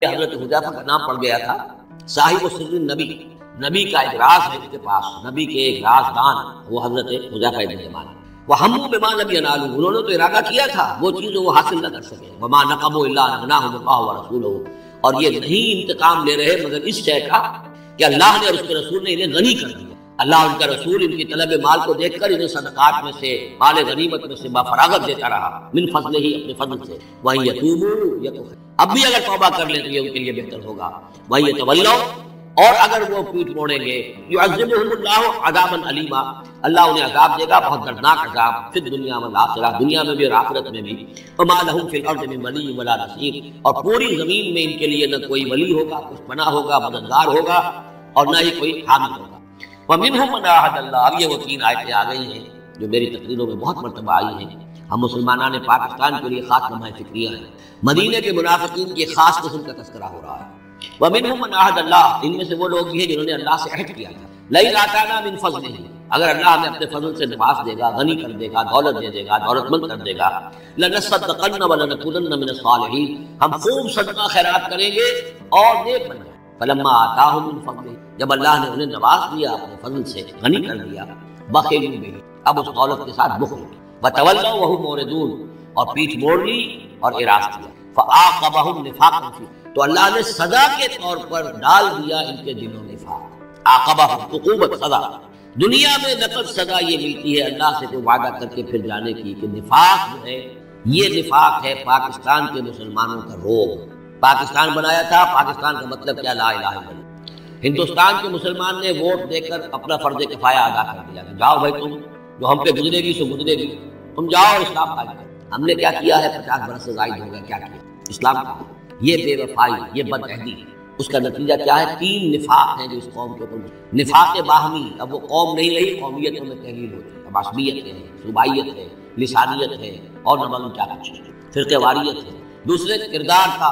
حضرت حذیفہ کا نام پڑ گیا تھا، صاحب سر نبی، نبی کا ایک راز ہے اس کے پاس، نبی کے ایک رازدان وہ حضرت حذیفہ ابن یمان۔ وَهَمُّوا بِمَا لَمْ يَنَالُوا، انہوں نے تو ارادہ کیا تھا وہ چیز وہ حاصل نہ کر سکے، وَمَا نَقَمُوا إِلَّا أَنْ أَغْنَاهُمُ اللَّهُ وَرَسُولُهُ، اور یہ نہیں انتقام لے رہے مگر اس شے کا کہ اللہ نے اور اس کے رسول نے انہیں غنی کر دیا۔ اللہ اور ان کا رسول ان کی طلب مال کو دیکھ کر انہیں صدقات میں سے، مال غنیمت میں سے بفراغت دیتا رہا، من فضلہ ہی، اپنے فضل سے۔ وَإِن يَتُوبُوا يَكُ خَيْرًا، اب بھی اگر توبہ کر لیں تو یہ ان کے لیے بہتر ہوگا۔ وَإِن يَتَوَلَّوْا، اور اگر وہ پیٹ موڑیں گے، يُعَذِّبُهُمُ اللَّهُ عَذَابًا أَلِيمًا، اللہ انہیں عذاب دے گا بہت دردناک عذاب، فی الدنیا والآخرہ، دنیا میں بھی اور آخرت میں بھی۔ وَمَا لَهُمْ فِي الْأَرْضِ مِن وَلِيٍّ وَلَا نَصِيرٍ، اور پوری زمین میں ان کے لیے نہ کوئی ولی ہوگا، کچھ پناہ ہوگا، مددگار ہوگا، اور نہ ہی کوئی حامی ہوگا۔ وَمِنْهُمْ مَنْ عَاهَدَ اللَّهُ، اب یہ وہ تین آیتیں آ گئی ہیں جو میری تقریروں میں بہت مرتبہ آئی ہیں۔ ہم مسلمانان پاکستان کے لیے خاص لمحہ فکریہ ہیں، مدینے کے منافقین کی خاص قسم کا تذکرہ ہو رہا ہے۔ وَمِنْهُمْ مَنْ عَاهَدَ اللَّهُ، ان میں سے وہ لوگ بھی ہیں جنہوں نے اللہ سے عہد کیا تھا، لَئِنْ آتَانَا مِنْ فَضْلِهِ، اگر اللہ ہمیں اپنے فضل سے نواز دے گا، غنی کر دے گا، دولت دے دے گا، دولت مند کر دے گا، لَنَصَّدَّقَنَّ وَلَنَكُونَنَّ مِنَ الصَّالِحِينَ، ہم خوب صدقہ خیرات کریں گے اور نیک بن جائیں۔ فَلَمَّا آتَاهُم مِنْ فَضْلِهِ، جب اللہ نے انہیں نواز دیا اپنے فضل سے، غنی کر دیا، بخلوا بہ، اب اس دولت کے ساتھ بخل کیا، وَتَوَلَّوْا وَهُمْ مُعْرِضُونَ، اور پیٹھ موڑ لی اور اعراض کیا، فَعَاقَبَهُمْ نِفَاقًا فِي، تو اللہ نے سزا کے طور پر ڈال دیا ان کے دلوں میں نفاق۔ عاقبہم، عقوبت، سزا۔ دنیا میں نقد سزا یہ ملتی ہے اللہ سے کوئی وعدہ کر کے پھر جانے کی کہ نفاق جو ہے، یہ نفاق ہے پاکستان کے مسلمانوں کا روگ۔ پاکستان بنایا تھا، پاکستان کا مطلب کیا؟ لا الہ الا اللہ۔ ہندوستان کے مسلمان نے ووٹ دے کر اپنا فرض کفایہ ادا کر دیا کہ جاؤ بھائی، تم جو ہم پہ گزرے گی سو گزرے گی، تم جاؤ اور اسلام قائم کرو۔ ہم نے کیا کیا ہے؟ 50 برس سے زائد ہو گئے، کیا کیا؟ اسلام کا، یہ بے وفائی، یہ بدعہدی، اس کا نتیجہ کیا ہے؟ 3 نفاق ہیں جو اس قوم کے اوپر۔ نفاق باہمی، اب وہ قوم نہیں رہی، قومیتوں میں تحلیل ہوتی ہے، اب عصبیت ہے، صوبائیت ہے، لسانیت ہے، اور نہ معلوم کیا کچھ ہے، فرقہ واریت ہے۔ دوسرے کردار کا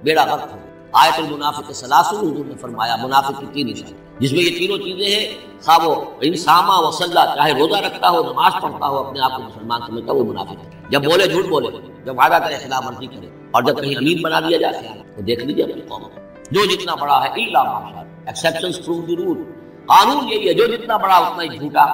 بیڑا غرق ہو۔ آیت المنافق ثلاث، حضور نے فرمایا منافق کی 3 نشانی، جس میں یہ تینوں چیزیں ہیں، خواہ وہ انسامہ وصلہ، چاہے روزہ رکھتا ہو، نماز پڑھتا ہو، اپنے آپ کو مسلمان سمجھتا ہو، وہ منافق ہے۔ جب بولے جھوٹ بولے، جب وعدہ کرے خلاف ورزی کرے، اور جب کہیں امین بنا دیا جائے تو دیکھ لیجیے اپنی قوم جو جتنا بڑا ہے، الا ماشاء ایکسیپشنز پروو دی رول، قانون یہی ہے، جو جتنا بڑا اتنا ہی جھوٹا،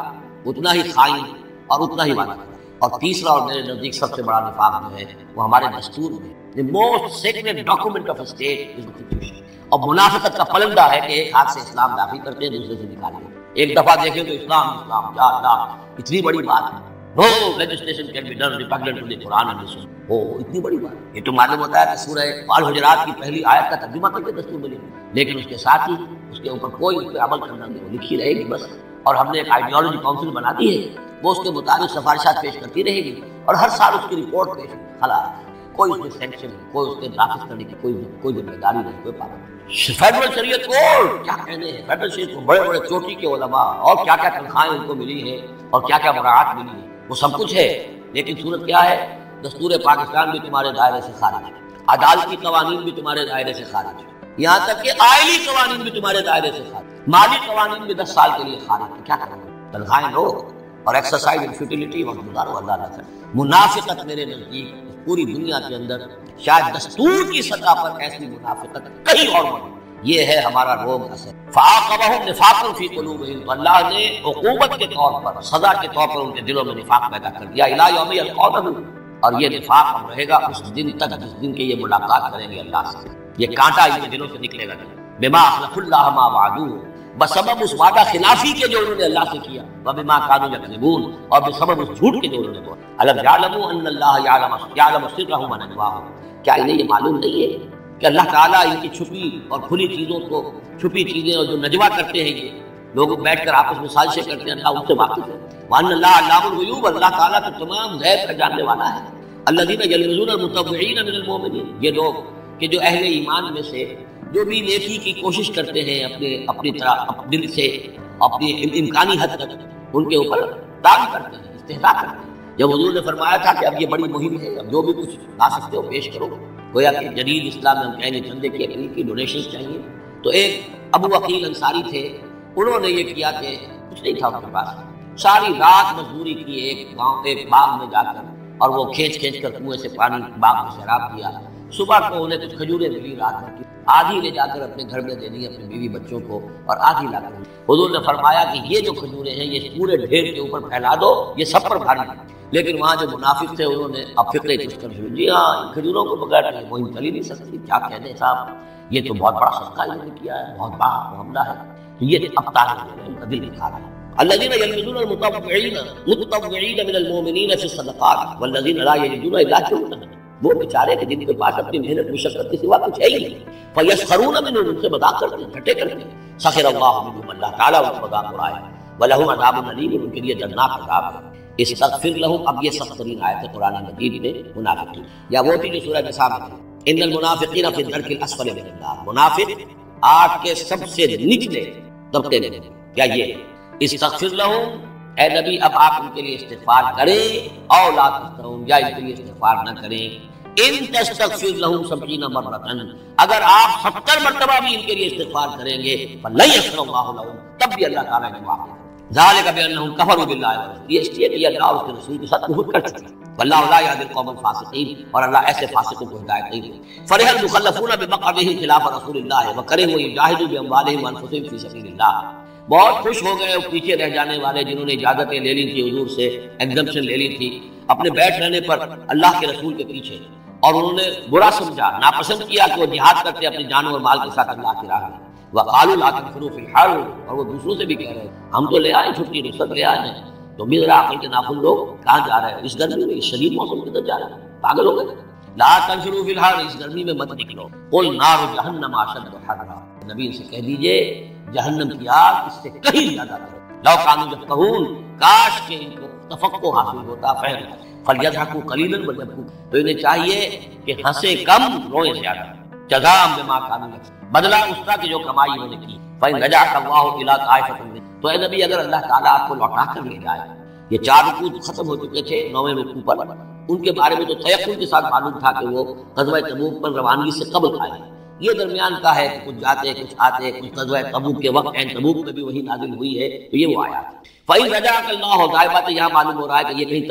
اتنا ہی خائن، اور اتنا ہی وعدہ کرتا۔ اور تیسرا اور میرے نزدیک سب سے بڑا نفاق جو ہے وہ ہمارے دستور میں، the most sacred document of a state is the constitution۔ اور منافقت کا پلندہ ہے کہ ایک ہاتھ سے اسلام داخل کرتے ہیں، دوسرے سے نکالتے ہیں۔ ایک دفعہ دیکھیں تو اسلام اسلام، یا اللہ اتنی بڑی بات ہے، no legislation can be done repugnant to the Quran and the Sunnah، اتنی بڑی بات۔ یہ تو معلوم ہوتا ہے کہ سورہ الحجرات کی پہلی آیت کا ترجمہ کر کے دستور ملے گی، لیکن اس کے ساتھ ہی اس کے اوپر کوئی اس پہ عمل کرنا نہیں، وہ لکھی رہے گی بس۔ اور ہم نے ایک آئیڈیالوجی کاؤنسل بنا دی ہے، وہ اس کے مطابق سفارشات پیش کرتی رہے گی، اور ہر سال اس کی رپورٹ پیش خلاص، کوئی اس میں سینکشن، کوئی اس کے نافذ کرنے کی کوئی ذمہ داری نہیں، کوئی پابندی۔ فیڈرل شریعت کوڈ کیا کہنے ہیں، فیڈرل شریعت کو بڑے بڑے چوٹی کے علماء اور کیا کیا تنخواہیں ان کو ملی ہیں اور کیا کیا مراعات ملی ہیں، وہ سب کچھ ہے، لیکن صورت کیا ہے؟ دستور پاکستان بھی تمہارے دائرے سے خارج ہے، عدالتی قوانین بھی تمہارے دائرے سے خارج ہے، یہاں تک کہ آئلی قوانین بھی تمہارے دائرے سے خارج، مالی قوانین بھی 10 سال کے لیے خارج ہے۔ کیا کریں گے؟ تنخواہیں لو اور ایکسرسائز ان فیوٹیلیٹی وقت گزارو، اللہ نہ کرے۔ منافقت میرے نزدیک پوری دنیا کے اندر شاید دستور کی سطح پر ایسی منافقت کہیں اور نہیں، یہ ہے ہمارا روگ اثر۔ فَعَاقَبَهُمْ نِفَاقًا فِي قُلُوبِهِمْ، تو اللہ نے عقوبت کے طور پر، سزا کے طور پر ان کے دلوں میں نفاق پیدا کر دیا، إِلَىٰ يَوْمِ يَلْقَوْنَهُ، اور یہ نفاق اب رہے گا اس دن تک جس دن کے یہ ملاقات کریں گے اللہ سے، یہ کانٹا ان کے دلوں سے نکلے گا نہیں۔ بِمَا أَخْلَفُوا اللَّهَ مَا وَعَدُوهُ، بسبب اس وعدہ خلافی کے جو انہوں نے اللہ سے کیا، وَبِمَا كَانُوا يَكْذِبُونَ، اور بسبب اس جھوٹ کے جو انہوں نے بولا۔ أَلَمْ يَعْلَمُوا أَنَّ اللَّهَ يَعْلَمُ سِرَّهُمْ وَنَجْوَاهُمْ، کیا انہیں یہ معلوم نہیں ہے کہ اللہ تعالیٰ ان کی چھپی اور کھلی چیزوں کو، چھپی چیزیں اور جو نجوا کرتے ہیں، یہ لوگ بیٹھ کر آپس میں سازشیں کرتے ہیں، اللہ ان سے واقف ہے۔ وَأَنَّ اللَّهَ عَلَّامُ الْغُيُوبِ، اللہ تعالیٰ تو تمام غیب کا جاننے والا ہے۔ الَّذِينَ يَلْمِزُونَ الْمُتَطَوِّعِينَ مِنَ الْمُؤْمِنِينَ، یہ لوگ کہ جو اہل ایمان میں سے جو بھی نیکی کی کوشش کرتے ہیں اپنی طرح دل سے، اپنی امکانی حد تک ان کے اوپر دعوی کرتے ہیں، استہزاء کرتے ہیں۔ جب حضور نے فرمایا تھا کہ اب یہ بڑی مہم ہے، اب جو بھی کچھ لا سکتے ہو پیش کرو، گویا کہ جدید اسلام میں ہم کہیں گے چندے کی اپیل کی، ڈونیشنز چاہیے، تو ایک ابو عقیل انصاری تھے، انہوں نے یہ کیا کہ کچھ نہیں تھا ان کے پاس، ساری رات مزدوری کی ایک باغ میں جا کر، اور وہ کھینچ کر کنویں سے پانی باغ میں شراب پیا، صبح کو انہیں کچھ کھجوریں ملی رات بھر کی، آدھی لے جا کر اپنے گھر میں دینی اپنے بیوی بچوں کو اور آدھی لا کر حضور نے فرمایا کہ یہ جو کھجوریں ہیں یہ پورے ڈھیر کے اوپر پھیلا دو، یہ سب پر بھاری ہے۔ لیکن وہاں جو منافق تھے انہوں نے اب فکر کچھ کر شروع، جی ہاں ان کھجوروں کو بغیر مہم چل ہی نہیں سکتی، کیا کہہ دیں صاحب، یہ تو بہت بڑا صدقہ انہوں نے کیا ہے، بہت بڑا معاملہ ہے۔ تو یہ اب تاریخ دل دکھا رہا ہے الذين يلمزون المتطوعين من المؤمنين في الصدقات والذين لا يجدون الا جهدهم، وہ بیچارے کہ جن کے پاس اپنی محنت مشقت کے سوا کچھ ہے ہی نہیں، فیسخرون منهم، ان سے مذاق کرتے ہیں، ٹھٹے کرتے ہیں، سخر اللہ منهم، اللہ تعالیٰ ان کو مذاق اڑائے، ولہم عذاب علیم، ان کے لیے دردناک عذاب ہے۔ استغفر لهم، اب یہ سخت ترین آیت ہے قرآن مجید میں منافقین، یا وہ تھی جو سورہ نساء میں تھی، ان المنافقین فی الدرک الاسفل من النار، منافق آگ کے سب سے نچلے طبقے میں، کیا یہ استغفر لهم، اے نبی اب آپ ان کے لیے استغفار کریں، او لا تستغفروا، یا ان کے لیے استغفار نہ کریں، ان تستغفر لهم 70 مرۃ، اگر آپ 70 مرتبہ بھی ان کے لیے استغفار کریں گے، فلن یغفر اللہ لهم، تب بھی اللہ تعالیٰ نے معاف کر ذالک بانہم کفروا باللہ ورسولہ، یہ اس لیے کہ اللہ اور اس کے رسول کے ساتھ کفر کر چکے، واللہ لا یہدی القوم الفاسقین، اور اللہ ایسے فاسقوں کو ہدایت نہیں دیتا۔ فرح المخلفون بمقعدہم خلاف رسول اللہ وکرہوا یجاہدوا باموالہم وانفسہم فی سبیل اللہ، بہت خوش ہو گئے اور پیچھے رہ جانے والے جنہوں نے اجازتیں لے لی تھی حضور سے، ایگزمپشن لے لی تھی اپنے بیٹھ رہنے پر اللہ کے رسول کے پیچھے، اور انہوں نے برا سمجھا، ناپسند کیا کہ وہ جہاد کرتے اپنی جانوں اور مال کے ساتھ اللہ کی راہ میں، وقالوا لا تنفروا فی الحر، اور وہ دوسروں سے بھی کہہ رہے ہیں ہم تو لے آئے چھٹی رخصت لے آئے ہیں، تم بھی ذرا عقل کے نافذ لوگ کہاں جا رہے ہیں اس گرمی میں، اس شدید موسم کے اندر جا رہے ہیں، پاگل ہو گئے، لا تنفروا فی الحر، اس گرمی میں مت نکلو، قل نار جہنم اشد حرا، نبی سے کہہ دیجئے جہنم کی آگ اس سے کہیں زیادہ ہے، لو کانوا یفقہون، کاش کہ ان کو تفقہ حاصل ہوتا، فہم، فلیضحکوا قلیلا ولیبکوا، تو انہیں چاہیے کہ ہنسے کم روئیں زیادہ، جزاء بما کانوا یکسبون، بدلہ اس کا کہ جو کمائی انہوں نے کی، فإن رجعك الله إلى طائفة منهم، تو اے نبی اگر اللہ تعالیٰ آپ کو لوٹا کر لے جائے، یہ 4 رکوع ختم ہو چکے تھے، 9ویں رکوع پر ان کے بارے میں تو تیقن کے ساتھ معلوم تھا کہ وہ غزوہ تبوک پر روانگی سے قبل آئے، یہ درمیان کا ہے کہ کچھ جاتے کچھ آتے، کچھ غزوہ تبوک کے وقت عین تبوک میں بھی وہی نازل ہوئی ہے، تو یہ وہ آیا۔ فإن رجعك الله، ظاہر بات ہے یہاں معلوم ہو رہا ہے کہ یہ کہیں